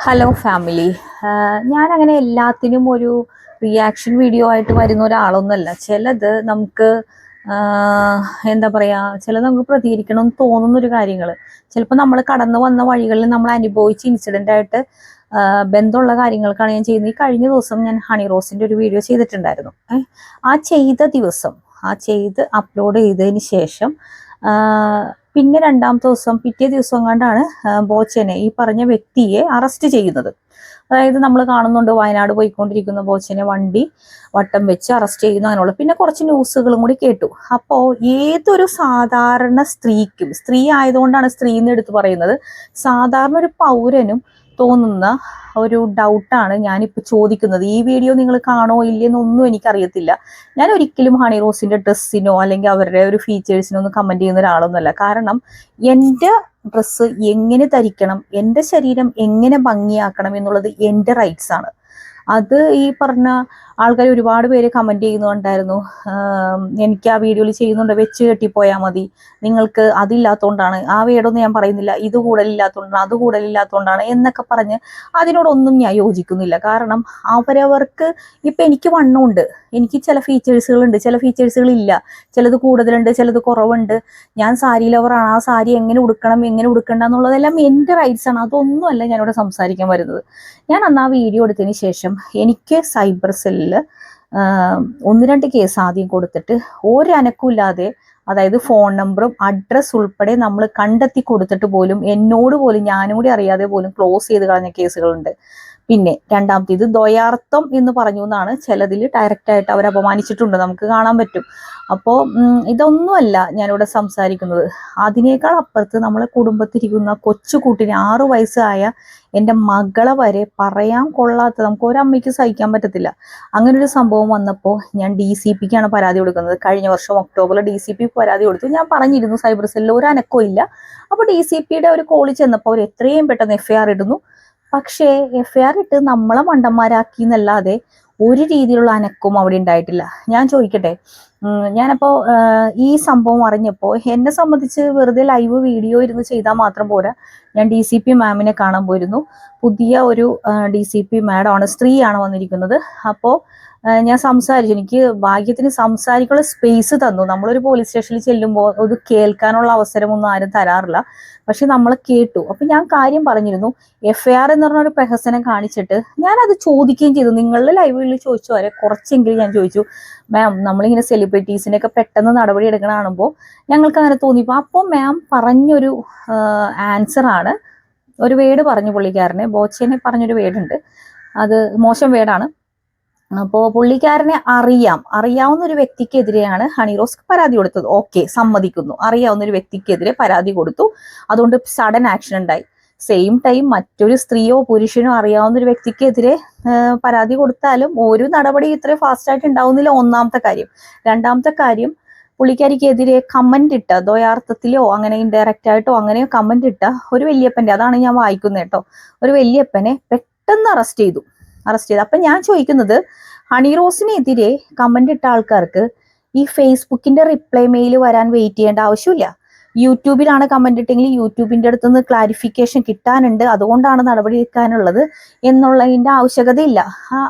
Hello family. ഞാനങ്ങനെ എല്ലാത്തിനും ഒരു റിയാക്ഷൻ വീഡിയോ ആയിട്ട് വരുന്ന ഒരാളൊന്നുമല്ല. ചിലത് നമുക്ക് എന്താ പറയുക, ചിലത് നമുക്ക് പ്രതികരിക്കണം എന്ന് തോന്നുന്നൊരു കാര്യങ്ങൾ ചിലപ്പോൾ നമ്മൾ കടന്നു വന്ന വഴികളിൽ നമ്മൾ അനുഭവിച്ച ഇൻസിഡൻ്റ് ആയിട്ട് ബന്ധമുള്ള കാര്യങ്ങൾക്കാണ് ഞാൻ ചെയ്യുന്നത്. ഈ കഴിഞ്ഞ ദിവസം ഞാൻ ഹണി റോസിൻ്റെ ഒരു വീഡിയോ ചെയ്തിട്ടുണ്ടായിരുന്നു. ആ ചെയ്ത് അപ്ലോഡ് ചെയ്തതിന് ശേഷം പിന്നെ രണ്ടാമത്തെ ദിവസം പിറ്റേ ദിവസം കണ്ടാണ് ബോച്ചനെ, ഈ പറഞ്ഞ വ്യക്തിയെ അറസ്റ്റ് ചെയ്യുന്നത്. അതായത് നമ്മൾ കാണുന്നുണ്ട്, വയനാട് പോയിക്കൊണ്ടിരിക്കുന്ന ബോച്ചനെ വണ്ടി വട്ടം വെച്ച് അറസ്റ്റ് ചെയ്യുന്നു, അങ്ങനെയുള്ള പിന്നെ കുറച്ച് ന്യൂസുകളും കൂടി കേട്ടു. അപ്പോൾ ഏതൊരു സാധാരണ സ്ത്രീക്കും, സ്ത്രീ ആയതുകൊണ്ടാണ് സ്ത്രീ എന്ന് എടുത്ത് പറയുന്നത്, സാധാരണ ഒരു പൗരനും തോന്നുന്ന ഒരു ഡൗട്ടാണ് ഞാനിപ്പോൾ ചോദിക്കുന്നത്. ഈ വീഡിയോ നിങ്ങൾ കാണോ ഇല്ലെന്നൊന്നും എനിക്കറിയത്തില്ല. ഞാൻ ഒരിക്കലും ഹണി റോസിൻ്റെ ഡ്രസ്സിനോ അല്ലെങ്കിൽ അവരുടെ ഒരു ഫീച്ചേഴ്സിനോ ഒന്നും കമൻറ്റ് ചെയ്യുന്ന ഒരാളൊന്നുമല്ല. കാരണം എൻ്റെ ഡ്രസ്സ് എങ്ങനെ ധരിക്കണം, എൻ്റെ ശരീരം എങ്ങനെ ഭംഗിയാക്കണം എന്നുള്ളത് എൻ്റെ റൈറ്റ്സ് ആണ്. അത് ഈ പറഞ്ഞ ആൾക്കാർ ഒരുപാട് പേര് കമൻറ്റ് ചെയ്യുന്നുണ്ടായിരുന്നു. എനിക്ക് ആ വീഡിയോയിൽ ചെയ്യുന്നുണ്ട്, വെച്ച് കെട്ടിപ്പോയാൽ മതി, നിങ്ങൾക്ക് അതില്ലാത്തതുകൊണ്ടാണ്, ആ വേടൊന്നും ഞാൻ പറയുന്നില്ല, ഇത് കൂടുതലില്ലാത്തതുകൊണ്ടാണ്, അത് കൂടുതലില്ലാത്തതുകൊണ്ടാണ് എന്നൊക്കെ പറഞ്ഞ് അതിനോടൊന്നും ഞാൻ യോജിക്കുന്നില്ല. കാരണം അവരവർക്ക് ഇപ്പം എനിക്ക് വണ്ണമുണ്ട്, എനിക്ക് ചില ഫീച്ചേഴ്സുകളുണ്ട്, ചില ഫീച്ചേഴ്സുകളില്ല, ചിലത് കൂടുതലുണ്ട്, ചിലത് കുറവുണ്ട്. ഞാൻ സാരി ലവറാണ്, ആ സാരി എങ്ങനെ ഉടുക്കണം എങ്ങനെ ഉടുക്കണ്ട എന്നുള്ളതെല്ലാം എൻ്റെ റൈറ്റ്സ് ആണ്. അതൊന്നുമല്ല ഞാനിവിടെ സംസാരിക്കാൻ വരുന്നത്. ഞാൻ അന്ന് ആ വീഡിയോ എടുത്തതിന് ശേഷം എനിക്ക് സൈബർ സെല്ലിൽ 1-2 കേസ് ആദ്യം കൊടുത്തിട്ട് ഒരനക്കമില്ലാതെ, അതായത് ഫോൺ നമ്പറും അഡ്രസ്സ് ഉൾപ്പെടെ നമ്മൾ കണ്ടെത്തി കൊടുത്തിട്ട് പോലും എന്നോട് പോലും ഞാനും കൂടി അറിയാതെ പോലും ക്ലോസ് ചെയ്ത് കളഞ്ഞ കേസുകളുണ്ട്. പിന്നെ രണ്ടാമത്തേത് ദ്വയാർത്ഥം എന്ന് പറഞ്ഞു എന്നാണ് ചിലതിൽ ഡയറക്റ്റായിട്ട് അവർ അപമാനിച്ചിട്ടുണ്ട്, നമുക്ക് കാണാൻ പറ്റും. അപ്പോൾ ഇതൊന്നുമല്ല ഞാനിവിടെ സംസാരിക്കുന്നത്. അതിനേക്കാൾ അപ്പുറത്ത് നമ്മളെ കുടുംബത്തിരിക്കുന്ന കൊച്ചുകൂട്ടിന് 6 വയസ്സായ എൻ്റെ മകളെ വരെ പറയാൻ കൊള്ളാത്ത, നമുക്ക് ഒരമ്മയ്ക്ക് സഹിക്കാൻ പറ്റത്തില്ല. അങ്ങനെ ഒരു സംഭവം വന്നപ്പോൾ ഞാൻ DCPക്കാണ് പരാതി കൊടുക്കുന്നത്. കഴിഞ്ഞ വർഷം ഒക്ടോബറിൽ DCP പരാതി കൊടുത്തു. ഞാൻ പറഞ്ഞിരുന്നു സൈബർ സെല്ലിൽ ഒരു അനക്കവും ഇല്ല. അപ്പോൾ DCPയുടെ ഒരു കോളിൽ ചെന്നപ്പോൾ അവർ എത്രയും പെട്ടെന്ന് FIR ഇടുന്നു. പക്ഷേ FIR ഇട്ട് നമ്മളെ മണ്ടന്മാരാക്കി എന്നല്ലാതെ ഒരു രീതിയിലുള്ള അനക്കവും അവിടെ ഉണ്ടായിട്ടില്ല. ഞാൻ ചോദിക്കട്ടെ, ഞാനപ്പോൾ ഈ സംഭവം അറിഞ്ഞപ്പോൾ എന്നെ സംബന്ധിച്ച് വെറുതെ ലൈവ് വീഡിയോ ഇരുന്ന് ചെയ്താൽ മാത്രം പോരാ, ഞാൻ DCP മാമിനെ കാണാൻ പോയിരുന്നു. പുതിയ ഒരു DCP മാഡമാണ്, സ്ത്രീയാണ് വന്നിരിക്കുന്നത്. അപ്പോൾ ഞാൻ സംസാരിച്ചു, എനിക്ക് ഭാഗ്യത്തിന് സംസാരിക്കാനുള്ള സ്പേസ് തന്നു. നമ്മളൊരു പോലീസ് സ്റ്റേഷനിൽ ചെല്ലുമ്പോൾ അത് കേൾക്കാനുള്ള അവസരമൊന്നും ആരും തരാറില്ല, പക്ഷെ നമ്മൾ കേട്ടു. അപ്പം ഞാൻ കാര്യം പറഞ്ഞിരുന്നു. FIR എന്ന് പറഞ്ഞൊരു പ്രഹസനം കാണിച്ചിട്ട് ഞാനത് ചോദിക്കുകയും ചെയ്തു. നിങ്ങളുടെ ലൈവുകളിൽ ചോദിച്ചു വരെ കുറച്ചെങ്കിലും ഞാൻ ചോദിച്ചു, മാം നമ്മളിങ്ങനെ സെലിബ്രിറ്റീസിനെയൊക്കെ പെട്ടെന്ന് നടപടി എടുക്കണ കാണുമ്പോൾ ഞങ്ങൾക്ക് അങ്ങനെ തോന്നിപ്പോൾ. അപ്പോൾ മാം പറഞ്ഞൊരു ആൻസറാണ്, ഒരു വേർഡ് പറഞ്ഞു പുള്ളിക്കാരനെ, ബോച്ചനെ പറഞ്ഞൊരു വേർഡുണ്ട്, അത് മോശം വേർഡാണ്. അപ്പോൾ പുള്ളിക്കാരനെ അറിയാവുന്ന ഒരു വ്യക്തിക്കെതിരെയാണ് ഹണി റോസ് പരാതി കൊടുത്തത്. ഓക്കെ, സമ്മതിക്കുന്നു, അറിയാവുന്ന ഒരു വ്യക്തിക്കെതിരെ പരാതി കൊടുത്തു, അതുകൊണ്ട് സഡൻ ആക്ഷൻ ഉണ്ടായി. സെയിം ടൈം മറ്റൊരു സ്ത്രീയോ പുരുഷനോ അറിയാവുന്ന ഒരു വ്യക്തിക്കെതിരെ പരാതി കൊടുത്താലും ഒരു നടപടി ഇത്രയും ഫാസ്റ്റായിട്ട് ഉണ്ടാവുന്നില്ല, ഒന്നാമത്തെ കാര്യം. രണ്ടാമത്തെ കാര്യം, പുള്ളിക്കാരിക്കെതിരെ കമന്റ് ഇട്ട, ദ്വയാർത്ഥത്തിലോ അങ്ങനെ ഇൻഡയറക്റ്റ് ആയിട്ടോ അങ്ങനെയോ കമന്റ് ഇട്ട ഒരു വല്യപ്പൻ്റെ, അതാണ് ഞാൻ വായിക്കുന്നത് കേട്ടോ, ഒരു വല്യപ്പനെ പെട്ടെന്ന് അറസ്റ്റ് ചെയ്തു. അപ്പം ഞാൻ ചോദിക്കുന്നത്, ഹണി റോസിനെതിരെ കമന്റ് ഇട്ട ആൾക്കാർക്ക് ഈ ഫേസ്ബുക്കിന്റെ റിപ്ലൈ മെയിൽ വരാൻ വെയിറ്റ് ചെയ്യേണ്ട ആവശ്യമില്ല. യൂട്യൂബിലാണ് കമന്റ് ഇട്ടെങ്കിൽ യൂട്യൂബിന്റെ അടുത്തുനിന്ന് ക്ലാരിഫിക്കേഷൻ കിട്ടാനുണ്ട്, അതുകൊണ്ടാണ് നടപടി എടുക്കാനുള്ളത് എന്നുള്ളതിന്റെ ആവശ്യകതയില്ല.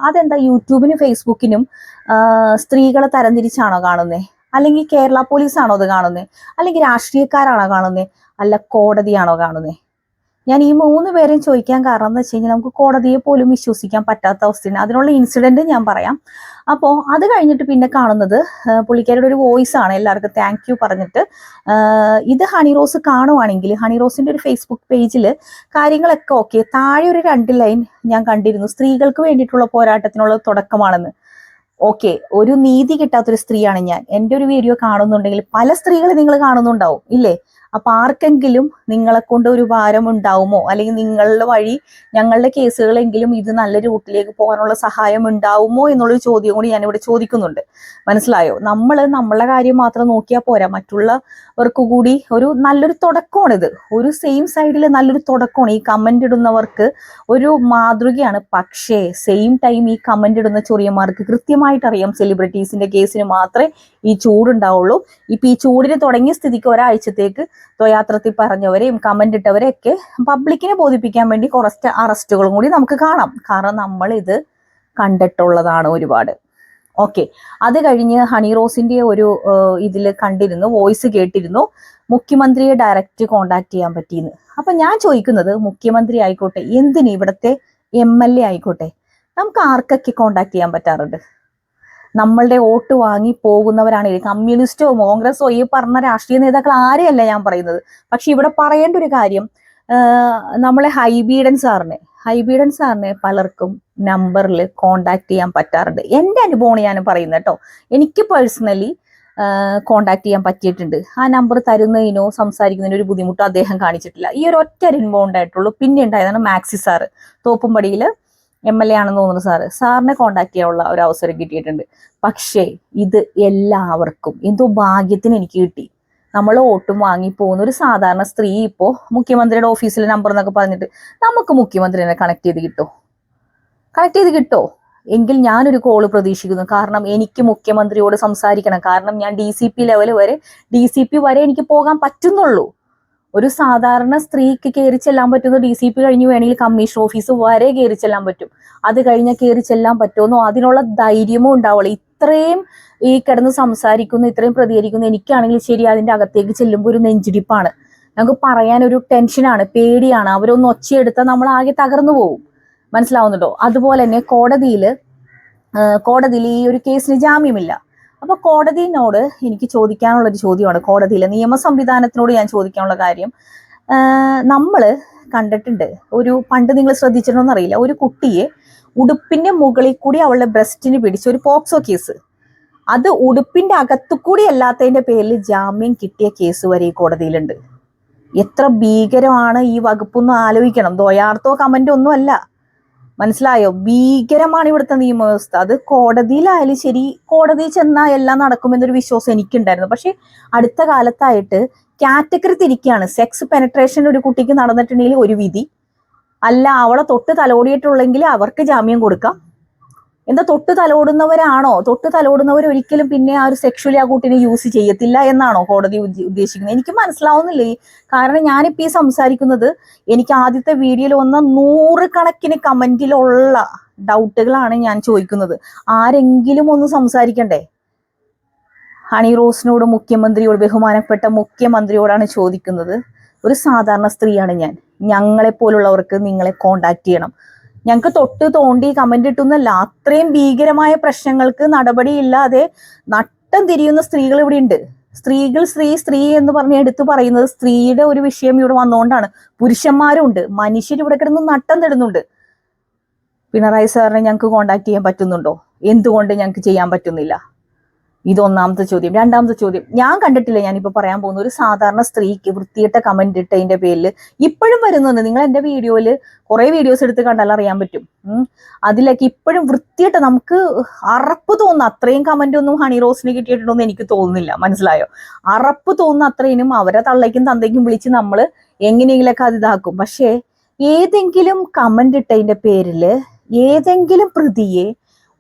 അതെന്താ യൂട്യൂബിനും ഫേസ്ബുക്കിനും സ്ത്രീകളെ തരംതിരിച്ചാണോ കാണുന്നത്? അല്ലെങ്കിൽ കേരള പോലീസാണോ അത് കാണുന്നത്? അല്ലെങ്കിൽ രാഷ്ട്രീയക്കാരാണോ കാണുന്നത്? അല്ല കോടതിയാണോ കാണുന്നത്? ഞാൻ ഈ 3 പേരെയും ചോദിക്കാൻ കാരണം എന്ന് വെച്ച് കഴിഞ്ഞാൽ നമുക്ക് കോടതിയെ പോലും വിശ്വസിക്കാൻ പറ്റാത്ത അവസ്ഥയാണ്. അതിനുള്ള ഇൻസിഡന്റ് ഞാൻ പറയാം. അപ്പോൾ അത് കഴിഞ്ഞിട്ട് പിന്നെ കാണുന്നത് പുള്ളിക്കാരുടെ ഒരു വോയിസ് ആണ്, എല്ലാവർക്കും താങ്ക് യു പറഞ്ഞിട്ട്. ഇത് ഹണി റോസ് കാണുവാണെങ്കിൽ ഹണി റോസിന്റെ ഒരു ഫേസ്ബുക്ക് പേജിൽ കാര്യങ്ങളൊക്കെ ഓക്കെ, താഴെ ഒരു 2 ലൈൻ ഞാൻ കണ്ടിരുന്നു, സ്ത്രീകൾക്ക് വേണ്ടിയിട്ടുള്ള പോരാട്ടത്തിനുള്ള തുടക്കമാണെന്ന്. ഓക്കെ, ഒരു നീതി കിട്ടാത്തൊരു സ്ത്രീയാണ് ഞാൻ. എൻ്റെ ഒരു വീഡിയോ കാണുന്നുണ്ടെങ്കിൽ പല സ്ത്രീകളെ നിങ്ങൾ കാണുന്നുണ്ടാവും ഇല്ലേ? അപ്പൊ ആർക്കെങ്കിലും നിങ്ങളെ കൊണ്ട് ഒരു ഭാരം ഉണ്ടാവുമോ, അല്ലെങ്കിൽ നിങ്ങളുടെ വഴി ഞങ്ങളുടെ കേസുകളെങ്കിലും ഇത് നല്ല റൂട്ടിലേക്ക് പോകാനുള്ള സഹായം ഉണ്ടാവുമോ എന്നുള്ളൊരു ചോദ്യം കൂടി ഞാനിവിടെ ചോദിക്കുന്നുണ്ട്. മനസ്സിലായോ? നമ്മളെ കാര്യം മാത്രം നോക്കിയാൽ പോരാ, മറ്റുള്ളവർക്ക് കൂടി ഒരു നല്ലൊരു തുടക്കമാണിത്. ഒരു സെയിം സൈഡിൽ നല്ലൊരു തുടക്കമാണ്. ഈ കമന്റ് ഇടുന്നവർക്ക് ഒരു മാതൃകയാണ്. പക്ഷേ സെയിം ടൈം ഈ കമന്റ് ഇടുന്ന ചൊറിയന്മാർക്ക് കൃത്യമായിട്ട് അറിയാം, സെലിബ്രിറ്റീസിന്റെ കേസിന് മാത്രമേ ഈ ചൂടുണ്ടാവുള്ളൂ. ഇപ്പൊ ഈ ചൂടിന് തുടങ്ങിയ സ്ഥിതിക്ക് ഒരാഴ്ചത്തേക്ക് ദ്വയാത്രത്തിൽ പറഞ്ഞവരെയും കമന്റ് ഇട്ടവരെയൊക്കെ പബ്ലിക്കിനെ ബോധിപ്പിക്കാൻ വേണ്ടി കുറച്ച് അറസ്റ്റുകളും കൂടി നമുക്ക് കാണാം. കാരണം നമ്മൾ ഇത് കണ്ടിട്ടുള്ളതാണ് ഒരുപാട്. ഓക്കെ, അത് കഴിഞ്ഞ് ഹണി റോസിന്റെ ഒരു ഇതിൽ കണ്ടിരുന്നു, വോയിസ് കേട്ടിരുന്നു, മുഖ്യമന്ത്രിയെ ഡയറക്റ്റ് കോണ്ടാക്ട് ചെയ്യാൻ പറ്റിയെന്ന്. അപ്പൊ ഞാൻ ചോദിക്കുന്നത്, മുഖ്യമന്ത്രി ആയിക്കോട്ടെ, എന്തിന് ഇവിടുത്തെ MLA ആയിക്കോട്ടെ, നമുക്ക് ആർക്കൊക്കെ കോണ്ടാക്ട് ചെയ്യാൻ പറ്റാറുണ്ട്? നമ്മളുടെ വോട്ട് വാങ്ങി പോകുന്നവരാണ്. കമ്മ്യൂണിസ്റ്റോ കോൺഗ്രസോ ഈ പറഞ്ഞ രാഷ്ട്രീയ നേതാക്കൾ ആരെയല്ല ഞാൻ പറയുന്നത്. പക്ഷെ ഇവിടെ പറയേണ്ട ഒരു കാര്യം, നമ്മളെ ഹൈബീഡൻ സാറിനെ പലർക്കും നമ്പറിൽ കോണ്ടാക്ട് ചെയ്യാൻ പറ്റാറുണ്ട്. എൻ്റെ അനുഭവമാണ് ഞാൻ പറയുന്നത് കേട്ടോ. എനിക്ക് പേഴ്സണലി കോണ്ടാക്ട് ചെയ്യാൻ പറ്റിയിട്ടുണ്ട്. ആ നമ്പർ തരുന്നതിനോ സംസാരിക്കുന്നതിനോ ഒരു ബുദ്ധിമുട്ടോ അദ്ദേഹം കാണിച്ചിട്ടില്ല. ഈ ഒരു ഒറ്റ അനുഭവം ഉണ്ടായിട്ടുള്ളൂ. പിന്നെ ഉണ്ടായതാണ് മാക്സി സാറ്, തോപ്പുംപടിയിൽ MLA ആണെന്ന് തോന്നുന്നു സാറിനെ കോണ്ടാക്ട് ചെയ്യാനുള്ള ഒരു അവസരം കിട്ടിയിട്ടുണ്ട്. പക്ഷേ ഇത് എല്ലാവർക്കും എന്തോ ഭാഗ്യത്തിന് എനിക്ക് കിട്ടി. നമ്മൾ വോട്ടും വാങ്ങി പോകുന്ന ഒരു സാധാരണ സ്ത്രീ ഇപ്പോൾ മുഖ്യമന്ത്രിയുടെ ഓഫീസിലെ നമ്പർ എന്നൊക്കെ പറഞ്ഞിട്ട് നമുക്ക് മുഖ്യമന്ത്രിനെ കണക്ട് ചെയ്ത് കിട്ടോ എങ്കിൽ ഞാനൊരു കോള് പ്രതീക്ഷിക്കുന്നു. കാരണം എനിക്ക് മുഖ്യമന്ത്രിയോട് സംസാരിക്കണം. കാരണം ഞാൻ DCP ലെവൽ വരെ, DCP വരെ എനിക്ക് പോകാൻ പറ്റുന്നുള്ളൂ. ഒരു സാധാരണ സ്ത്രീക്ക് കയറി ചെല്ലാൻ പറ്റുന്ന DCP കഴിഞ്ഞ് വേണമെങ്കിൽ കമ്മീഷൻ ഓഫീസ് വരെ കയറി ചെല്ലാൻ പറ്റും. അത് കഴിഞ്ഞാൽ കയറി ചെല്ലാൻ പറ്റുമെന്നോ അതിനുള്ള ധൈര്യമോ ഉണ്ടാവുള്ളൂ. ഇത്രയും ഈ കിടന്ന് സംസാരിക്കുന്നു, ഇത്രയും പ്രതികരിക്കുന്നു, എനിക്കാണെങ്കിൽ ശരി അതിന്റെ അകത്തേക്ക് ചെല്ലുമ്പോൾ ഒരു നെഞ്ചിടിപ്പാണ്. ഞങ്ങൾക്ക് പറയാനൊരു ടെൻഷനാണ്, പേടിയാണ്. അവരൊന്ന് ഒച്ചയെടുത്താൽ നമ്മൾ ആകെ തകർന്നു പോകും. മനസ്സിലാവുന്നുണ്ടോ? അതുപോലെ തന്നെ കോടതിയിൽ ഈ ഒരു കേസിന് ജാമ്യമില്ല. അപ്പൊ കോടതിനോട് എനിക്ക് ചോദിക്കാനുള്ളൊരു ചോദ്യമാണ്, കോടതിയിലെ നിയമ സംവിധാനത്തിനോട് ഞാൻ ചോദിക്കാനുള്ള കാര്യം, നമ്മള് കണ്ടിട്ടുണ്ട്, പണ്ട് നിങ്ങൾ ശ്രദ്ധിച്ചിട്ടുണ്ടോന്ന് അറിയില്ല, ഒരു കുട്ടിയെ ഉടുപ്പിന്റെ മുകളിൽ കൂടി അവളുടെ ബ്രസ്റ്റിന് പിടിച്ച ഒരു പോക്സോ കേസ്, അത് ഉടുപ്പിന്റെ അകത്തു കൂടി അല്ലാത്തതിന്റെ പേരിൽ ജാമ്യം കിട്ടിയ കേസ് വരെ ഈ കോടതിയിലുണ്ട്. എത്ര ഭീകരമാണ് ഈ വകുപ്പൊന്നും ആലോചിക്കണം. ദ്വയാർത്ഥോ കമന്റ് ഒന്നും അല്ല, മനസ്സിലായോ? ഭീകരമാണ് ഇവിടുത്തെ നിയമവ്യവസ്ഥ. അത് കോടതിയിലായാലും ശരി, കോടതിയിൽ ചെന്നാൽ എല്ലാം നടക്കുമെന്നൊരു വിശ്വാസം എനിക്കുണ്ടായിരുന്നു. പക്ഷെ അടുത്ത കാലത്തായിട്ട് കാറ്റഗറി തിരിക്കുകയാണ്. സെക്സ് പെനട്രേഷൻ ഒരു കുട്ടിക്ക് നടന്നിട്ടുണ്ടെങ്കിൽ ഒരു വിധി, അല്ല അവളെ തൊട്ട് തലോടിയിട്ടുള്ളെങ്കിൽ അവർക്ക് ജാമ്യം കൊടുക്കാം. എന്താ തൊട്ട് തലോടുന്നവർ ഒരിക്കലും പിന്നെ ആ ഒരു സെക്ഷുവലി ആ കുട്ടിനെ യൂസ് ചെയ്യത്തില്ല എന്നാണോ കോടതി ഉദ്ദേശിക്കുന്നത്? എനിക്ക് മനസ്സിലാവുന്നില്ലേ. കാരണം ഞാനിപ്പോൾ ഈ സംസാരിക്കുന്നത് എനിക്ക് ആദ്യത്തെ വീഡിയോയിൽ വന്ന 100 കണക്കിന് കമന്റിലുള്ള ഡൗട്ടുകളാണ് ഞാൻ ചോദിക്കുന്നത്. ആരെങ്കിലും ഒന്ന് സംസാരിക്കണ്ടേ? ഹണി റോസിനോട്, ബഹുമാനപ്പെട്ട മുഖ്യമന്ത്രിയോടാണ് ചോദിക്കുന്നത്. ഒരു സാധാരണ സ്ത്രീയാണ് ഞാൻ. ഞങ്ങളെപ്പോലുള്ളവർക്ക് നിങ്ങളെ കോണ്ടാക്ട് ചെയ്യണം. ഞങ്ങൾക്ക് തൊട്ട് തോണ്ടി കമന്റ് ഇട്ടുന്നല്ല, അത്രയും ഭീകരമായ പ്രശ്നങ്ങൾക്ക് നടപടിയില്ലാതെ നട്ടം തിരിയുന്ന സ്ത്രീകൾ ഇവിടെ ഉണ്ട്. സ്ത്രീ എന്ന് പറഞ്ഞ് എടുത്തു പറയുന്നത് സ്ത്രീയുടെ ഒരു വിഷയം ഇവിടെ വന്നുകൊണ്ടാണ്. പുരുഷന്മാരും ഉണ്ട്, മനുഷ്യർ ഇവിടെ കിടന്ന് നട്ടം തരുന്നുണ്ട്. പിണറായി സാറിനെ ഞങ്ങൾക്ക് കോണ്ടാക്ട് ചെയ്യാൻ പറ്റുന്നുണ്ടോ? എന്തുകൊണ്ട് ഞങ്ങൾക്ക് ചെയ്യാൻ പറ്റുന്നില്ല? ഇതൊന്നാമത്തെ ചോദ്യം. രണ്ടാമത്തെ ചോദ്യം, ഞാൻ കണ്ടിട്ടില്ല, ഞാനിപ്പോ പറയാൻ പോകുന്ന ഒരു സാധാരണ സ്ത്രീക്ക് വൃത്തിയിട്ട കമന്റ് ഇട്ടതിന്റെ പേരിൽ ഇപ്പോഴും വരുന്നുണ്ട്. നിങ്ങൾ എന്റെ വീഡിയോയിൽ കുറെ വീഡിയോസ് എടുത്ത് കണ്ടാൽ അറിയാൻ പറ്റും. അതിലേക്ക് ഇപ്പോഴും വൃത്തിയിട്ട, നമുക്ക് അറപ്പ് തോന്നുന്ന അത്രയും കമന്റ് ഒന്നും ഹണി റോസിന് കിട്ടിയിട്ടുണ്ടോന്ന് എനിക്ക് തോന്നുന്നില്ല. മനസ്സിലായോ? അറപ്പ് തോന്നുന്ന അത്രയും അവരെ തള്ളയ്ക്കും തന്തയ്ക്കും വിളിച്ച് നമ്മൾ എങ്ങനെയെങ്കിലൊക്കെ അത് ഇതാക്കും. പക്ഷേ ഏതെങ്കിലും കമന്റ് ഇട്ടതിന്റെ പേരിൽ ഏതെങ്കിലും പ്രതിയെ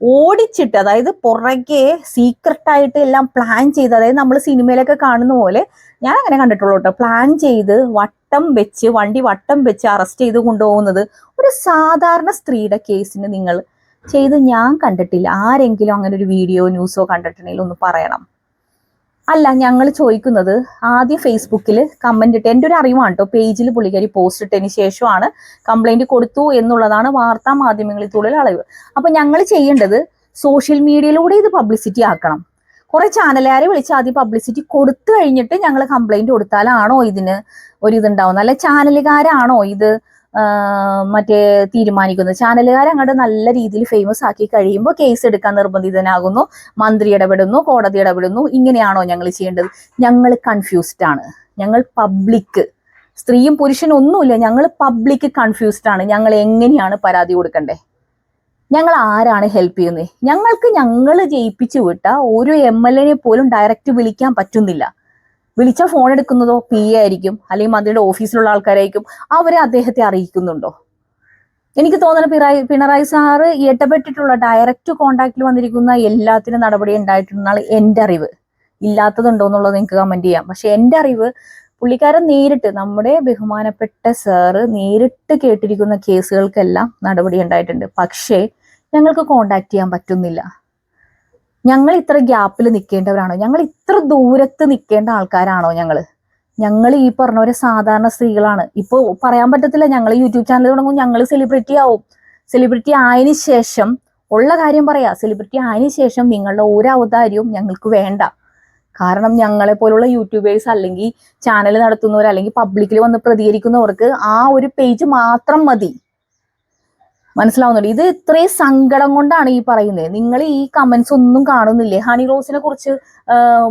ഓടിച്ചിട്ട്, അതായത് പുറകെ സീക്രട്ടായിട്ട് എല്ലാം പ്ലാൻ ചെയ്ത്, അതായത് നമ്മൾ സിനിമയിലൊക്കെ കാണുന്ന പോലെ, ഞാൻ അങ്ങനെ കണ്ടിട്ടുള്ളൂ കേട്ടോ, പ്ലാൻ ചെയ്ത് വണ്ടി വട്ടം വെച്ച് അറസ്റ്റ് ചെയ്ത് കൊണ്ടുപോകുന്നത് ഒരു സാധാരണ സ്ത്രീയുടെ കേസിന് നിങ്ങൾ ചെയ്ത് ഞാൻ കണ്ടിട്ടില്ല. ആരെങ്കിലും അങ്ങനെ ഒരു വീഡിയോ ന്യൂസോ കണ്ടിട്ടുണ്ടെങ്കിൽ ഒന്ന് പറയണം. അല്ല, ഞങ്ങൾ ചോദിക്കുന്നത്, ആദ്യം ഫേസ്ബുക്കിൽ കമന്റ് ഇട്ട്, എൻ്റെ ഒരു അറിവാണ് കേട്ടോ, പേജിൽ പുള്ളിക്കാരി പോസ്റ്റ് ഇട്ടതിന് ശേഷമാണ് കംപ്ലൈന്റ് കൊടുത്തു എന്നുള്ളതാണ് വാർത്താ മാധ്യമങ്ങളിൽ കൂടുതൽ അറിവ്. അപ്പൊ ഞങ്ങൾ ചെയ്യേണ്ടത് സോഷ്യൽ മീഡിയയിലൂടെ ഇത് പബ്ലിസിറ്റി ആക്കണം. കുറെ ചാനലുകാരെ വിളിച്ച് ആദ്യം പബ്ലിസിറ്റി കൊടുത്തു കഴിഞ്ഞിട്ട് ഞങ്ങൾ കംപ്ലൈന്റ് കൊടുത്താലാണോ ഇതിന് ഒരു ഇതുണ്ടാവുന്നത്? അല്ല ചാനലുകാരാണോ ഇത് മറ്റേ തീരുമാനിക്കുന്നത്? ചാനലുകാരങ്ങോട്ട് നല്ല രീതിയിൽ ഫേമസ് ആക്കി കഴിയുമ്പോൾ കേസ് എടുക്കാൻ നിർബന്ധിതനാകുന്നു, മന്ത്രി ഇടപെടുന്നു, കോടതി ഇടപെടുന്നു. ഇങ്ങനെയാണോ ഞങ്ങൾ ചെയ്യേണ്ടത്? ഞങ്ങൾ കൺഫ്യൂസ്ഡ് ആണ്. ഞങ്ങൾ പബ്ലിക്, സ്ത്രീയും പുരുഷനും ഒന്നുമില്ല, ഞങ്ങൾ പബ്ലിക് കൺഫ്യൂസ്ഡ് ആണ്. ഞങ്ങൾ എങ്ങനെയാണ് പരാതി കൊടുക്കണ്ടേ? ഞങ്ങൾ ആരാണ് ഹെൽപ്പ് ചെയ്യുന്നത്? ഞങ്ങൾ ജയിപ്പിച്ചു വിട്ട ഒരു MLA പോലും ഡയറക്റ്റ് വിളിക്കാൻ പറ്റുന്നില്ല. വിളിച്ച ഫോൺ എടുക്കുന്നതോ PA ആയിരിക്കും, അല്ലെങ്കിൽ മന്ത്രിയുടെ ഓഫീസിലുള്ള ആൾക്കാരായിരിക്കും. അവരെ അദ്ദേഹത്തെ അറിയിക്കുന്നുണ്ടോ? എനിക്ക് തോന്നുന്നത് പിണറായി സാറ് ഇടപെട്ടിട്ടുള്ള ഡയറക്റ്റ് കോണ്ടാക്റ്റിൽ വന്നിരിക്കുന്ന എല്ലാത്തിനും നടപടി ഉണ്ടായിട്ടുണ്ടെന്നാണ് എൻ്റെ അറിവ്. ഇല്ലാത്തതുണ്ടോ എന്നുള്ളത് നിങ്ങൾക്ക് കമന്റ് ചെയ്യാം. പക്ഷെ എൻ്റെ അറിവ് പുള്ളിക്കാരൻ നേരിട്ട്, നമ്മുടെ ബഹുമാനപ്പെട്ട സാറ് നേരിട്ട് കേട്ടിരിക്കുന്ന കേസുകൾക്കെല്ലാം നടപടി ഉണ്ടായിട്ടുണ്ട്. പക്ഷേ ഞങ്ങൾക്ക് കോണ്ടാക്ട് ചെയ്യാൻ പറ്റുന്നില്ല. ഞങ്ങൾ ഇത്ര ഗ്യാപ്പിൽ നിൽക്കേണ്ടവരാണോ? ഞങ്ങൾ ഇത്ര ദൂരത്ത് നിൽക്കേണ്ട ആൾക്കാരാണോ? ഞങ്ങൾ ഈ പറഞ്ഞ പോലെ സാധാരണ സ്ത്രീകളാണ്. ഇപ്പോൾ പറയാൻ പറ്റത്തില്ല, ഞങ്ങൾ യൂട്യൂബ് ചാനൽ തുടങ്ങും, ഞങ്ങൾ സെലിബ്രിറ്റി ആവും. സെലിബ്രിറ്റി ആയതിനു ശേഷം ഉള്ള കാര്യം പറയാ, സെലിബ്രിറ്റി ആയതിനു ശേഷം നിങ്ങളുടെ ഒരു ഔദാര്യവും ഞങ്ങൾക്ക് വേണ്ട. കാരണം ഞങ്ങളെ പോലുള്ള യൂട്യൂബേഴ്സ് അല്ലെങ്കിൽ ചാനൽ നടത്തുന്നവർ അല്ലെങ്കിൽ പബ്ലിക്കിൽ വന്ന് പ്രതികരിക്കുന്നവർക്ക് ആ ഒരു പേജ് മാത്രം മതി. മനസ്സിലാവുന്നുണ്ട്? ഇത് ഇത്രയും സങ്കടം കൊണ്ടാണ് ഈ പറയുന്നത്. നിങ്ങൾ ഈ കമന്റ്സ് ഒന്നും കാണുന്നില്ലേ? ഹണി റോസിനെ കുറിച്ച്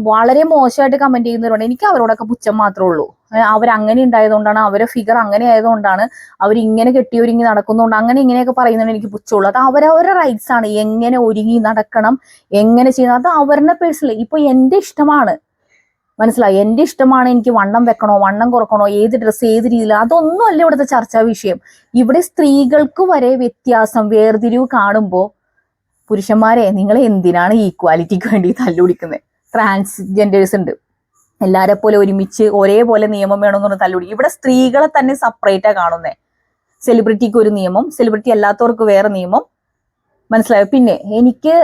വളരെ മോശമായിട്ട് കമന്റ് ചെയ്യുന്നവരുണ്ട്. എനിക്ക് അവരോടൊക്കെ പുച്ഛം മാത്രമേ ഉള്ളൂ. അവരങ്ങനെ ഉണ്ടായതുകൊണ്ടാണ്, അവരെ ഫിഗർ അങ്ങനെ ആയതുകൊണ്ടാണ്, അവരിങ്ങനെ കെട്ടിയൊരുങ്ങി നടക്കുന്നതുകൊണ്ട് അങ്ങനെ ഇങ്ങനെയൊക്കെ പറയുന്നതുകൊണ്ട് എനിക്ക് പുച്ഛമുള്ളൂ. അത് അവരവരുടെ റൈറ്റ്സ് ആണ്. എങ്ങനെ ഒരുങ്ങി നടക്കണം, എങ്ങനെ ചെയ്യണം, അത് അവരുടെ പേഴ്സണൽ. ഇപ്പൊ എന്റെ ഇഷ്ടമാണ്, മനസ്സിലായി? എന്റെ ഇഷ്ടമാണ്. എനിക്ക് വണ്ണം വെക്കണോ, വണ്ണം കുറക്കണോ, ഏത് ഡ്രസ്സ്, ഏത് രീതിയിൽ, അതൊന്നും അല്ല ഇവിടുത്തെ ചർച്ചാ വിഷയം. ഇവിടെ സ്ത്രീകൾക്ക് വരെ വ്യത്യാസം, വേർതിരിവ് കാണുമ്പോൾ പുരുഷന്മാരെ നിങ്ങൾ എന്തിനാണ് ഈക്വാലിറ്റിക്ക് വേണ്ടി തല്ലുപിടിക്കുന്നത്? ട്രാൻസ്ജെൻഡേഴ്സ് ഉണ്ട്, എല്ലാരെ പോലെ ഒരുമിച്ച് ഒരേപോലെ നിയമം വേണമെന്ന് പറഞ്ഞ് തല്ലുപിടിക്കും. ഇവിടെ സ്ത്രീകളെ തന്നെ സെപ്പറേറ്റാ കാണുന്നേ. സെലിബ്രിറ്റിക്ക് ഒരു നിയമം, സെലിബ്രിറ്റി അല്ലാത്തവർക്ക് വേറെ നിയമം. മനസ്സിലായോ? പിന്നെ എനിക്ക്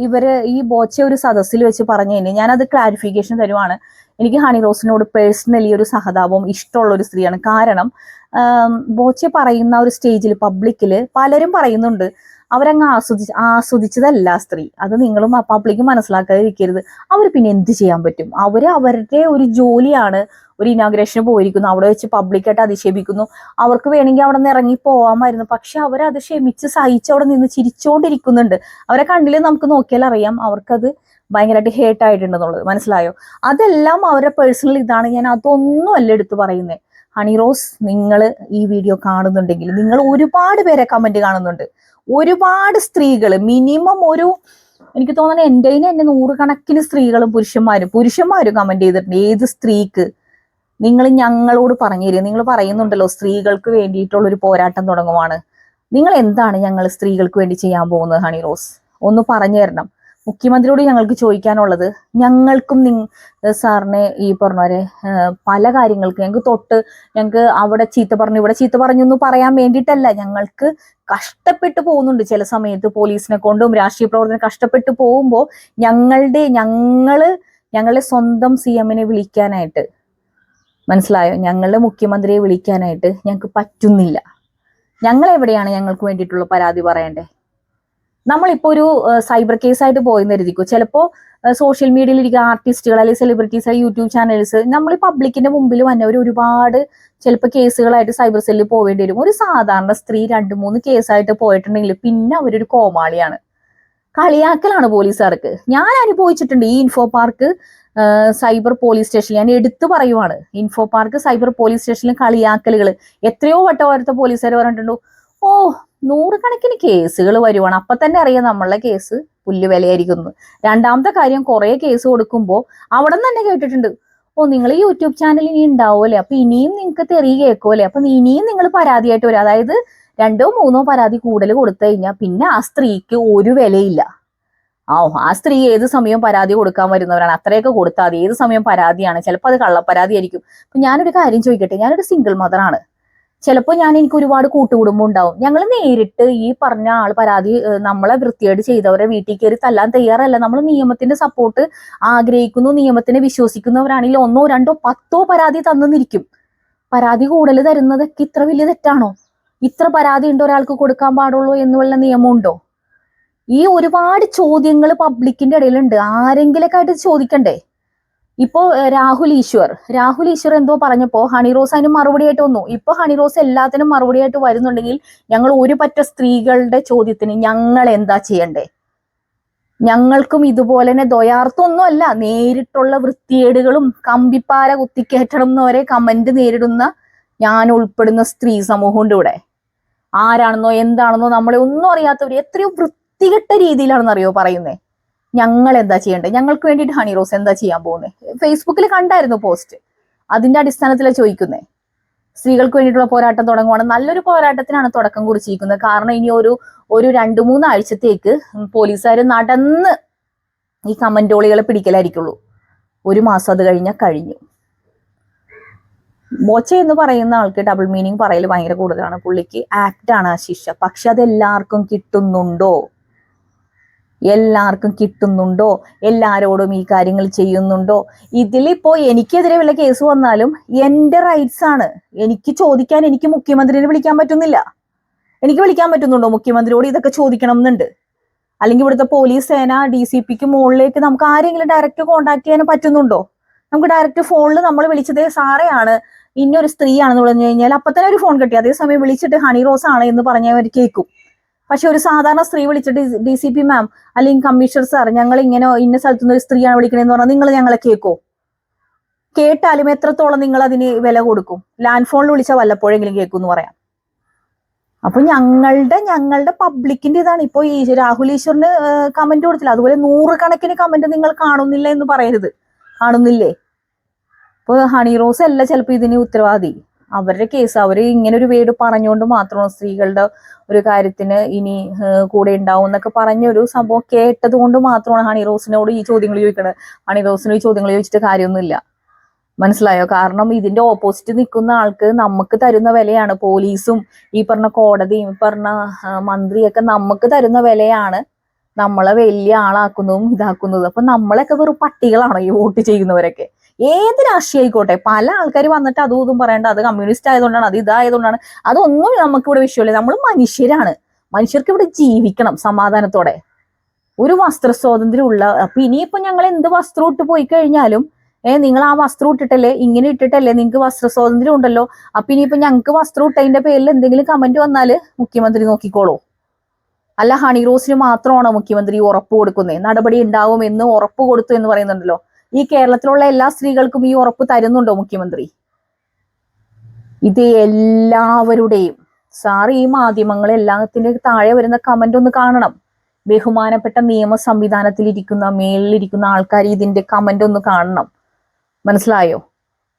ഇവര് ഈ ബോച്ച ഒരു സദസ്സിൽ വെച്ച് പറഞ്ഞു കഴിഞ്ഞാൽ ഞാനത് ക്ലാരിഫിക്കേഷൻ തരുവാണ്. എനിക്ക് ഹണി റോസിനോട് പേഴ്സണലി ഒരു സഹതാപവും ഇഷ്ടമുള്ള ഒരു സ്ത്രീയാണ്. കാരണം ബോച്ച പറയുന്ന ഒരു സ്റ്റേജിൽ പബ്ലിക്കിൽ പലരും പറയുന്നുണ്ട് അവരങ്ങ് ആസ്വദിച്ചതല്ല സ്ത്രീ. അത് നിങ്ങളും പബ്ലിക്ക് മനസ്സിലാക്കാതിരിക്കരുത്. അവർ പിന്നെ എന്ത് ചെയ്യാൻ പറ്റും? അവരുടെ ഒരു ജോലിയാണ്. ഒരു ഇനാഗ്രേഷന് പോയിരിക്കുന്നു, അവിടെ വെച്ച് പബ്ലിക്കായിട്ട് അധിക്ഷേപിക്കുന്നു. അവർക്ക് വേണമെങ്കിൽ അവിടെ നിന്ന് ഇറങ്ങി പോവാമായിരുന്നു. പക്ഷെ അവരത് ക്ഷമിച്ച് സഹിച്ച് അവിടെ നിന്ന് ചിരിച്ചോണ്ടിരിക്കുന്നുണ്ട്. അവരെ കണ്ണിൽ നമുക്ക് നോക്കിയാൽ അറിയാം അവർക്കത് ഭയങ്കരമായിട്ട് ഹേർട്ട് ആയിട്ടുണ്ടെന്നുള്ളത്. മനസ്സിലായോ? അതെല്ലാം അവരുടെ പേഴ്സണൽ ഇതാണ്. ഞാൻ അതൊന്നും അല്ല എടുത്ത് പറയുന്നത്. ഹണി റോസ്, നിങ്ങൾ ഈ വീഡിയോ കാണുന്നുണ്ടെങ്കിൽ നിങ്ങൾ ഒരുപാട് പേരെ കമന്റ് കാണുന്നുണ്ട്. ഒരുപാട് സ്ത്രീകൾ, മിനിമം ഒരു, എനിക്ക് തോന്നുന്നത് എൻ്റെ തന്നെ 100 കണക്കിന് സ്ത്രീകളും പുരുഷന്മാരും കമന്റ് ചെയ്തിട്ടുണ്ട്. ഏത് സ്ത്രീക്ക് നിങ്ങൾ ഞങ്ങളോട് പറഞ്ഞു തരിക. നിങ്ങൾ പറയുന്നുണ്ടല്ലോ സ്ത്രീകൾക്ക് വേണ്ടിയിട്ടുള്ള ഒരു പോരാട്ടം തുടങ്ങുവാണ്. നിങ്ങൾ എന്താണ് ഞങ്ങൾ സ്ത്രീകൾക്ക് വേണ്ടി ചെയ്യാൻ പോകുന്നത്? ഹണി റോസ് ഒന്ന് പറഞ്ഞു തരണം. മുഖ്യമന്ത്രിയോട് ഞങ്ങൾക്ക് ചോദിക്കാനുള്ളത്, ഞങ്ങൾക്കും സാറിനെ ഈ പറഞ്ഞവരെ പല കാര്യങ്ങൾക്ക് ഞങ്ങൾക്ക് അവിടെ ചീത്ത പറഞ്ഞു ഇവിടെ ചീത്ത പറഞ്ഞു എന്ന് പറയാൻ വേണ്ടിയിട്ടല്ല. ഞങ്ങൾക്ക് കഷ്ടപ്പെട്ടു പോകുന്നുണ്ട് ചില സമയത്ത്, പോലീസിനെ കൊണ്ടും രാഷ്ട്രീയ പ്രവർത്തനം കഷ്ടപ്പെട്ടു പോകുമ്പോൾ ഞങ്ങളുടെ സ്വന്തം CM-നെ വിളിക്കാനായിട്ട്, മനസ്സിലായോ, ഞങ്ങളുടെ മുഖ്യമന്ത്രിയെ വിളിക്കാനായിട്ട് ഞങ്ങൾക്ക് പറ്റുന്നില്ല. ഞങ്ങൾ എവിടെയാണ് ഞങ്ങൾക്ക് വേണ്ടിയിട്ടുള്ള പരാതി പറയണ്ടേ? നമ്മളിപ്പോ ഒരു സൈബർ കേസായിട്ട് പോയെന്ന് കരുതിക്കോ. ചിലപ്പോ സോഷ്യൽ മീഡിയയിൽ ഇരിക്കുന്ന ആർട്ടിസ്റ്റുകൾ അല്ലെങ്കിൽ സെലിബ്രിറ്റീസ്, യൂട്യൂബ് ചാനൽസ്, നമ്മൾ പബ്ലിക്കിന്റെ മുമ്പിൽ വന്നവർ ഒരുപാട് ചിലപ്പോൾ കേസുകളായിട്ട് സൈബർ സെല്ലിൽ പോവേണ്ടി വരും. ഒരു സാധാരണ സ്ത്രീ 2-3 കേസായിട്ട് പോയിട്ടുണ്ടെങ്കിൽ പിന്നെ അവരൊരു കോമാളിയാണ്. കളിയാക്കലാണ് പോലീസുകാർക്ക്. ഞാൻ അനുഭവിച്ചിട്ടുണ്ട് ഈ ഇൻഫോ പാർക്ക് സൈബർ പോലീസ് സ്റ്റേഷനിൽ. ഞാൻ എടുത്തു പറയുവാണ്, ഇൻഫോ പാർക്ക് സൈബർ പോലീസ് സ്റ്റേഷനിൽ കളിയാക്കലുകൾ എത്രയോ വട്ടം ഓരോ പോലീസുകാർ പറഞ്ഞിട്ടുണ്ടോ. 100 കണക്കിന് കേസുകൾ വരുവാണ്. അപ്പൊ തന്നെ അറിയാം നമ്മളുടെ കേസ് പുല്ലുവിലയായിരിക്കുന്നു. രണ്ടാമത്തെ കാര്യം, കുറെ കേസ് കൊടുക്കുമ്പോൾ അവിടെ നിന്ന് തന്നെ കേട്ടിട്ടുണ്ട്, നിങ്ങൾ യൂട്യൂബ് ചാനൽ ഇനി ഉണ്ടാവുമല്ലേ, അപ്പൊ ഇനിയും നിങ്ങൾക്ക് തെറി കേൾക്കുമല്ലേ, അപ്പൊ ഇനിയും നിങ്ങൾ പരാതിയായിട്ട് വരും. അതായത് 2-3 പരാതി കൂടുതൽ കൊടുത്തു കഴിഞ്ഞാൽ പിന്നെ ആ സ്ത്രീക്ക് ഒരു വിലയില്ല. ആ സ്ത്രീ ഏത് സമയവും പരാതി കൊടുക്കാൻ വരുന്നവരാണ്. അത്രയൊക്കെ കൊടുത്താൽ അത് ഏത് സമയം പരാതിയാണ്. ചിലപ്പോൾ അത് കള്ളപ്പരാതി ആയിരിക്കും. അപ്പൊ ഞാനൊരു കാര്യം ചോദിക്കട്ടെ, ഞാനൊരു സിംഗിൾ മദറാണ്. ചിലപ്പോൾ എനിക്ക് ഒരുപാട് കൂട്ടുകുടുംബം ഉണ്ടാവും. ഞങ്ങൾ നേരിട്ട് ഈ പറഞ്ഞ ആൾ പരാതി നമ്മളെ വൃത്തിയായിട്ട് ചെയ്തവരെ വീട്ടിൽ കയറി തല്ലാൻ തയ്യാറല്ല. നമ്മൾ നിയമത്തിന്റെ സപ്പോർട്ട് ആഗ്രഹിക്കുന്നു, നിയമത്തിനെ വിശ്വസിക്കുന്നവരാണെങ്കിൽ 1, 2, 10 പരാതി തന്നിരിക്കും. പരാതി കൂടുതൽ തരുന്നതൊക്കെ ഇത്ര വലിയ തെറ്റാണോ? ഇത്ര പരാതി ഉണ്ട് ഒരാൾക്ക് കൊടുക്കാൻ പാടുള്ളൂ എന്നുള്ള നിയമമുണ്ടോ? ഈ ഒരുപാട് ചോദ്യങ്ങൾ പബ്ലിക്കിന്റെ ഇടയിലുണ്ട്. ആരെങ്കിലൊക്കെ ആയിട്ട് ചോദിക്കണ്ടേ? ഇപ്പോ രാഹുൽ ഈശ്വർ എന്തോ പറഞ്ഞപ്പോ ഹണി റോസ് അതിന് മറുപടിയായിട്ട് വന്നു. ഇപ്പൊ ഹണി റോസ് എല്ലാത്തിനും മറുപടിയായിട്ട് വരുന്നുണ്ടെങ്കിൽ ഞങ്ങൾ ഒരു പറ്റ സ്ത്രീകളുടെ ചോദ്യത്തിന് ഞങ്ങൾ എന്താ ചെയ്യണ്ടേ? ഞങ്ങൾക്കും ഇതുപോലെ തന്നെ ദ്വയാർത്ഥമൊന്നും അല്ല, നേരിട്ടുള്ള വൃത്തികേടുകളും കമ്പിപ്പാര കുത്തിക്കയറ്റണം എന്നവരെ കമന്റ് നേരിടുന്ന ഞാൻ ഉൾപ്പെടുന്ന സ്ത്രീ സമൂഹമുണ്ട് ഇവിടെ. ആരാണെന്നോ എന്താണെന്നോ നമ്മളെ ഒന്നും അറിയാത്തവർ എത്രയോ വൃത്തികെട്ട രീതിയിലാണെന്നറിയോ പറയുന്നേ. ഞങ്ങൾ എന്താ ചെയ്യണ്ടേ? ഞങ്ങൾക്ക് വേണ്ടിയിട്ട് ഹണി റോസ് എന്താ ചെയ്യാൻ പോകുന്നത്? ഫേസ്ബുക്കിൽ കണ്ടായിരുന്നു പോസ്റ്റ്. അതിന്റെ അടിസ്ഥാനത്തിലാണ് ചോദിക്കുന്നേ. സ്ത്രീകൾക്ക് വേണ്ടിയിട്ടുള്ള പോരാട്ടം തുടങ്ങുവാണ്. നല്ലൊരു പോരാട്ടത്തിനാണ് തുടക്കം കുറിച്ചിരിക്കുന്നത്. കാരണം ഇനി ഒരു 2-3 ആഴ്ചത്തേക്ക് പോലീസുകാർ നടന്ന് ഈ കമന്റോളികളെ പിടിക്കലായിരിക്കുള്ളൂ. 1 മാസം അത് കഴിഞ്ഞാൽ കഴിഞ്ഞു. ബോച്ച എന്ന് പറയുന്ന ആൾക്ക് ഡബിൾ മീനിങ് പറയൽ ഭയങ്കര കൂടുതലാണ്. പുള്ളിക്ക് ആക്ട് ആണ് ആ ശിക്ഷ. പക്ഷെ അത് എല്ലാവർക്കും കിട്ടുന്നുണ്ടോ? എല്ലാവർക്കും കിട്ടുന്നുണ്ടോ? എല്ലാരോടും ഈ കാര്യങ്ങൾ ചെയ്യുന്നുണ്ടോ? ഇതിലിപ്പോ എനിക്കെതിരെ വല്ല കേസ് വന്നാലും എന്റെ റൈറ്റ്സ് ആണ്. എനിക്ക് ചോദിക്കാൻ എനിക്ക് മുഖ്യമന്ത്രിനെ വിളിക്കാൻ പറ്റുന്നില്ല. എനിക്ക് വിളിക്കാൻ പറ്റുന്നുണ്ടോ മുഖ്യമന്ത്രിയോട് ഇതൊക്കെ ചോദിക്കണം എന്നുണ്ട്? അല്ലെങ്കിൽ ഇവിടുത്തെ പോലീസ് സേന DCPക്ക് മുകളിലേക്ക് നമുക്ക് ആരെങ്കിലും ഡയറക്റ്റ് കോൺടാക്ട് ചെയ്യാൻ പറ്റുന്നുണ്ടോ? നമുക്ക് ഡയറക്റ്റ് ഫോണിൽ നമ്മൾ വിളിച്ചതേ സാറെയാണ്, ഇന്നൊരു സ്ത്രീയാണെന്ന് പറഞ്ഞു കഴിഞ്ഞാൽ അപ്പൊ തന്നെ ഒരു ഫോൺ കിട്ടി. അതേസമയം വിളിച്ചിട്ട് ഹണി റോസ് ആണ് എന്ന് പറഞ്ഞവർ കേൾക്കും. പക്ഷെ ഒരു സാധാരണ സ്ത്രീ വിളിച്ചിട്ട് DCP മാം അല്ലെങ്കിൽ കമ്മീഷണർ സാർ, ഞങ്ങൾ ഇങ്ങനെ ഇന്ന സ്ഥലത്തുനിന്ന് ഒരു സ്ത്രീയാണ് വിളിക്കണേന്ന് പറഞ്ഞാൽ നിങ്ങൾ ഞങ്ങളെ കേൾക്കോ? കേട്ടാലും എത്രത്തോളം നിങ്ങൾ അതിന് വില കൊടുക്കും? ലാൻഡ് ഫോണിൽ വിളിച്ചാൽ വല്ലപ്പോഴെങ്കിലും കേൾക്കും എന്ന് പറയാം. അപ്പൊ ഞങ്ങളുടെ പബ്ലിക്കിന്റെ ഇതാണ്. ഇപ്പൊ ഈ രാഹുൽ ഈശ്വറിന് കമന്റ് കൊടുത്തില്ല, അതുപോലെ 100 കണക്കിന് കമന്റ് നിങ്ങൾ കാണുന്നില്ല എന്ന് പറയരുത്. കാണുന്നില്ലേ? ഇപ്പൊ ഹണി റോസ് അല്ല ചിലപ്പോ ഇതിന് ഉത്തരവാദി. അവരുടെ കേസ്, അവര് ഇങ്ങനെ ഒരു വേട് പറഞ്ഞുകൊണ്ട് മാത്രമാണ് സ്ത്രീകളുടെ ഒരു കാര്യത്തിന് ഇനി കൂടെ ഉണ്ടാവും എന്നൊക്കെ പറഞ്ഞൊരു സംഭവം കേട്ടത് കൊണ്ട് മാത്രമാണ് ഹണി റോസിനോട് ഈ ചോദ്യങ്ങൾ ചോദിക്കണത്. ഹണി റോസിന് ഈ ചോദ്യങ്ങൾ ചോദിച്ചിട്ട് കാര്യമൊന്നുമില്ല. മനസ്സിലായോ? കാരണം ഇതിന്റെ ഓപ്പോസിറ്റ് നിൽക്കുന്ന ആൾക്ക് നമുക്ക് തരുന്ന വിലയാണ് പോലീസും ഈ പറഞ്ഞ കോടതിയും ഈ പറഞ്ഞ മന്ത്രിയൊക്കെ നമുക്ക് തരുന്ന വിലയാണ് നമ്മളെ വലിയ ആളാക്കുന്നതും ഇതാക്കുന്നതും. അപ്പൊ നമ്മളൊക്കെ വെറും പട്ടികളാണോ ഈ വോട്ട് ചെയ്യുന്നവരൊക്കെ? ഏത് രാഷ്ട്രീയം ആയിക്കോട്ടെ, പല ആൾക്കാർ വന്നിട്ട് അതും ഇതും പറയേണ്ട, അത് കമ്മ്യൂണിസ്റ്റ് ആയതുകൊണ്ടാണ്, അത് ഇതായതുകൊണ്ടാണ്, അതൊന്നും നമുക്കിവിടെ വിഷയമില്ല. നമ്മൾ മനുഷ്യരാണ്. മനുഷ്യർക്ക് ഇവിടെ ജീവിക്കണം സമാധാനത്തോടെ. ഒരു വസ്ത്ര സ്വാതന്ത്ര്യം ഉള്ള. അപ്പൊ ഇനിയിപ്പോ ഞങ്ങൾ എന്ത് വസ്ത്രം ഇട്ട് പോയി കഴിഞ്ഞാലും നിങ്ങൾ ആ വസ്ത്രം ഇട്ടിട്ടല്ലേ, ഇങ്ങനെ ഇട്ടിട്ടല്ലേ, നിങ്ങൾക്ക് വസ്ത്ര സ്വാതന്ത്ര്യം ഉണ്ടല്ലോ. അപ്പൊ ഇനിയിപ്പോ ഞങ്ങൾക്ക് വസ്ത്രം ഇട്ടതിന്റെ പേരിൽ എന്തെങ്കിലും കമന്റ് വന്നാല് മുഖ്യമന്ത്രി നോക്കിക്കോളൂ. അല്ല ഹണി റോസിന് മാത്രമാണോ മുഖ്യമന്ത്രി ഉറപ്പ് കൊടുക്കുന്നത്? നടപടി ഉണ്ടാവും എന്ന് ഉറപ്പ് കൊടുത്തു എന്ന് പറയുന്നുണ്ടല്ലോ. ഈ കേരളത്തിലുള്ള എല്ലാ സ്ത്രീകൾക്കും ഈ ഉറപ്പ് തരുന്നുണ്ടോ മുഖ്യമന്ത്രി? ഇത് എല്ലാവരുടെയും സാർ ഈ മാധ്യമങ്ങൾ എല്ലാത്തിന്റെ താഴെ വരുന്ന കമന്റ് ഒന്ന് കാണണം. ബഹുമാനപ്പെട്ട നിയമ സംവിധാനത്തിലിരിക്കുന്ന മേലിലിരിക്കുന്ന ആൾക്കാർ ഇതിന്റെ കമന്റ് ഒന്ന് കാണണം. മനസ്സിലായോ?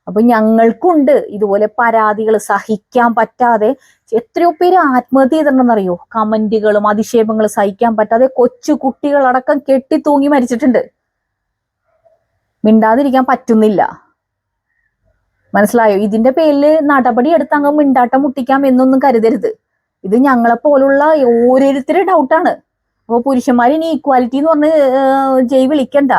അപ്പൊ ഞങ്ങൾക്കുണ്ട് ഇതുപോലെ പരാതികൾ സഹിക്കാൻ പറ്റാതെ എത്രയോ പേര് ആത്മഹത്യ ചെയ്തിട്ടുണ്ടെന്നറിയോ? കമന്റുകളും അധിക്ഷേപങ്ങളും സഹിക്കാൻ പറ്റാതെ കൊച്ചു കുട്ടികളടക്കം കെട്ടി തൂങ്ങി മരിച്ചിട്ടുണ്ട്. മിണ്ടാതിരിക്കാൻ പറ്റുന്നില്ല. മനസ്സിലായോ? ഇതിന്റെ പേരിൽ നടപടി എടുത്ത് അങ്ങ് മിണ്ടാട്ടം മുട്ടിക്കാം എന്നൊന്നും കരുതരുത്. ഇത് ഞങ്ങളെ പോലുള്ള ഓരോരുത്തരുടെ ഡൗട്ടാണ്. അപ്പൊ പുരുഷന്മാർ ഇനി ഈക്വാലിറ്റി എന്ന് പറഞ്ഞ് ജയ് വിളിക്കണ്ട.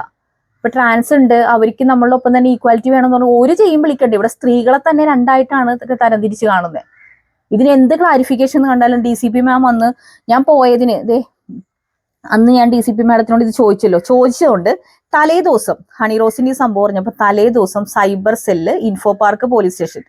ഇപ്പൊ ട്രാൻസ് ഉണ്ട്, അവർക്ക് നമ്മളുടെ ഒപ്പം തന്നെ ഈക്വാലിറ്റി വേണമെന്ന് പറഞ്ഞാൽ ഒരു ചെയ്യും വിളിക്കണ്ട. ഇവിടെ സ്ത്രീകളെ തന്നെ രണ്ടായിട്ടാണ് തരംതിരിച്ച് കാണുന്നത്. ഇതിന് എന്ത് ക്ലാരിഫിക്കേഷൻ കണ്ടാലും DCP മാം വന്ന്, ഞാൻ പോയതിന് അന്ന് ഞാൻ DCP മാഡത്തിനോട് ഇത് ചോദിച്ചതുകൊണ്ട് തലേ ദിവസം ഹണി റോസിന്റെ ഈ സംഭവം പറഞ്ഞപ്പോൾ തലേ ദിവസം cyber cell Infopark police station,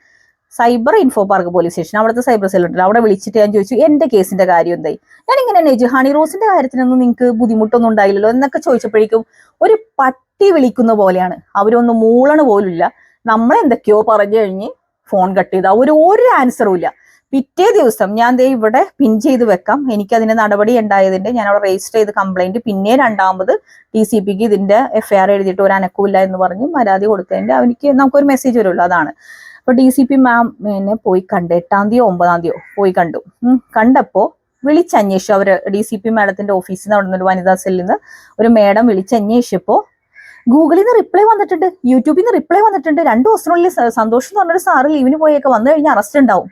അവിടുത്തെ സൈബർ സെൽ ഉണ്ടല്ലോ, അവിടെ വിളിച്ചിട്ട് ഞാൻ ചോദിച്ചു എന്റെ കേസിന്റെ കാര്യം എന്തായി. ഞാൻ ഇങ്ങനെ തന്നെ ചോദിച്ചു, ഹണി റോസിന്റെ കാര്യത്തിനൊന്നും നിങ്ങൾക്ക് ബുദ്ധിമുട്ടൊന്നും ഉണ്ടായില്ലല്ലോ എന്നൊക്കെ ചോദിച്ചപ്പോഴേക്കും ഒരു പട്ടി വിളിക്കുന്ന പോലെയാണ്. അവരൊന്നും മൂളണ പോലുമില്ല. നമ്മളെന്തൊക്കെയോ പറഞ്ഞു കഴിഞ്ഞ് ഫോൺ കട്ട് ചെയ്ത് ഒരു ആൻസറും ഇല്ല. പിറ്റേ ദിവസം ഞാൻ ഇവിടെ പിൻ ചെയ്ത് വെക്കാം, എനിക്കതിന്റെ നടപടി ഉണ്ടായതിന്റെ ഞാൻ അവിടെ രജിസ്റ്റർ ചെയ്ത് കംപ്ലൈന്റ്, പിന്നെ രണ്ടാമത് DCPക്ക് ഇതിന്റെ FIR എഴുതിയിട്ട് ഒരു അനക്കമില്ല എന്ന് പറഞ്ഞ് പരാതി കൊടുത്തതിന്റെ നമുക്കൊരു മെസ്സേജ് വരുമല്ലോ, അതാണ്. അപ്പൊ DCP മാം എന്നെ പോയി കണ്ട് 8-ാം തീയതിയോ 9-ാം തീയതിയോ പോയി കണ്ടു. കണ്ടപ്പോ വിളിച്ചന്വേഷിച്ചു. അവര് DCP മാഡത്തിന്റെ ഓഫീസിൽ നിന്ന് അവിടെ നിന്ന് ഒരു വനിതാ സെല്ലിൽ നിന്ന് ഒരു മേഡം വിളിച്ചന്വേഷിച്ചപ്പോ ഗൂഗിളിൽ നിന്ന് റിപ്ലൈ വന്നിട്ടുണ്ട്, യൂട്യൂബിൽ നിന്ന് റിപ്ലൈ വന്നിട്ടുണ്ട്. 2 ദിവസത്തിനുള്ളിൽ സന്തോഷം എന്ന് പറഞ്ഞൊരു സാറ് ലീവിന് പോയൊക്കെ വന്നു കഴിഞ്ഞാൽ അറസ്റ്റ് ഉണ്ടാവും.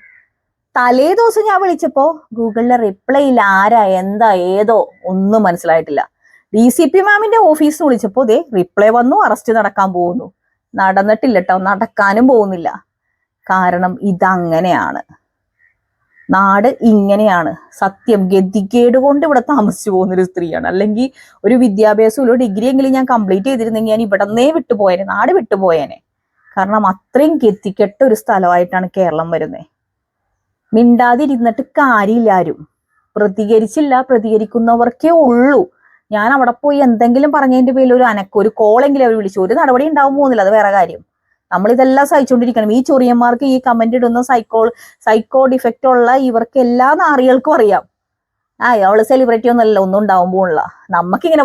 തലേ ദിവസം ഞാൻ വിളിച്ചപ്പോ ഗൂഗിളിലെ റിപ്ലൈ ഇല്ല. ആരാ എന്താ ഏതോ ഒന്നും മനസ്സിലായിട്ടില്ല. DCP മാമിന്റെ ഓഫീസിൽ വിളിച്ചപ്പോ റിപ്ലൈ വന്നു, അറസ്റ്റ് നടക്കാൻ പോകുന്നു. നടന്നിട്ടില്ല കേട്ടോ, നടക്കാനും പോകുന്നില്ല. കാരണം ഇതങ്ങനെയാണ്, നാട് ഇങ്ങനെയാണ്. സത്യം, ഗതികേട് കൊണ്ട് ഇവിടെ താമസിച്ചു പോകുന്നൊരു സ്ത്രീയാണ്. അല്ലെങ്കിൽ ഒരു വിദ്യാഭ്യാസം ഒരു ഡിഗ്രി എങ്കിലും ഞാൻ കംപ്ലീറ്റ് ചെയ്തിരുന്നെങ്കിൽ ഞാൻ ഇവിടന്നേ വിട്ടുപോയേനെ, നാട് വിട്ടുപോയേനെ. കാരണം അത്രയും ഗതികെട്ട ഒരു സ്ഥലമായിട്ടാണ് കേരളം വരുന്നത്. മിണ്ടാതിരുന്നിട്ട് കാര്യമില്ല. ആരും പ്രതികരിച്ചില്ല. പ്രതികരിക്കുന്നവർക്കേ ഉള്ളൂ. ഞാൻ അവിടെ പോയി എന്തെങ്കിലും പറഞ്ഞതിന്റെ പേരിൽ ഒരു കോളെങ്കിലും അവർ വിളിച്ചു, ഒരു നടപടി ഉണ്ടാവാൻ പോകുന്നില്ല. അത് വേറെ കാര്യം. നമ്മളിതെല്ലാം സഹിച്ചുകൊണ്ടിരിക്കണം. ഈ ചൊറിയന്മാർക്ക്, ഈ കമന്റ് ഇടുന്ന സൈക്കോ ഡിഫക്റ്റ് ഉള്ള ഇവർക്ക് എല്ലാ നാറികൾക്കും അറിയാം. അവള് സെലിബ്രിറ്റി ഒന്നല്ല, ഒന്നും ഉണ്ടാവാൻ പോണില്ല. നമുക്കിങ്ങനെ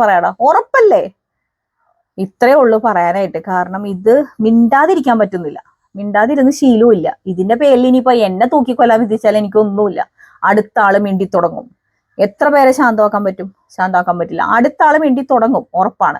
പറയാടാ, ഉറപ്പല്ലേ? ഇത്രേ ഉള്ളൂ പറയാനായിട്ട്. കാരണം ഇത് മിണ്ടാതിരിക്കാൻ പറ്റുന്നില്ല. മിണ്ടാതിരുന്ന് ശീലവും ഇല്ല. ഇതിന്റെ പേരിൽ ഇനിയിപ്പോ എന്നെ തൂക്കിക്കൊല്ലാൻ വിധിച്ചാൽ എനിക്കൊന്നുമില്ല. അടുത്ത ആള് മിണ്ടി തുടങ്ങും. എത്ര പേരെ ശാന്തമാക്കാൻ പറ്റും? ശാന്തമാക്കാൻ പറ്റില്ല. അടുത്ത ആള് മിണ്ടി തുടങ്ങും, ഉറപ്പാണ്.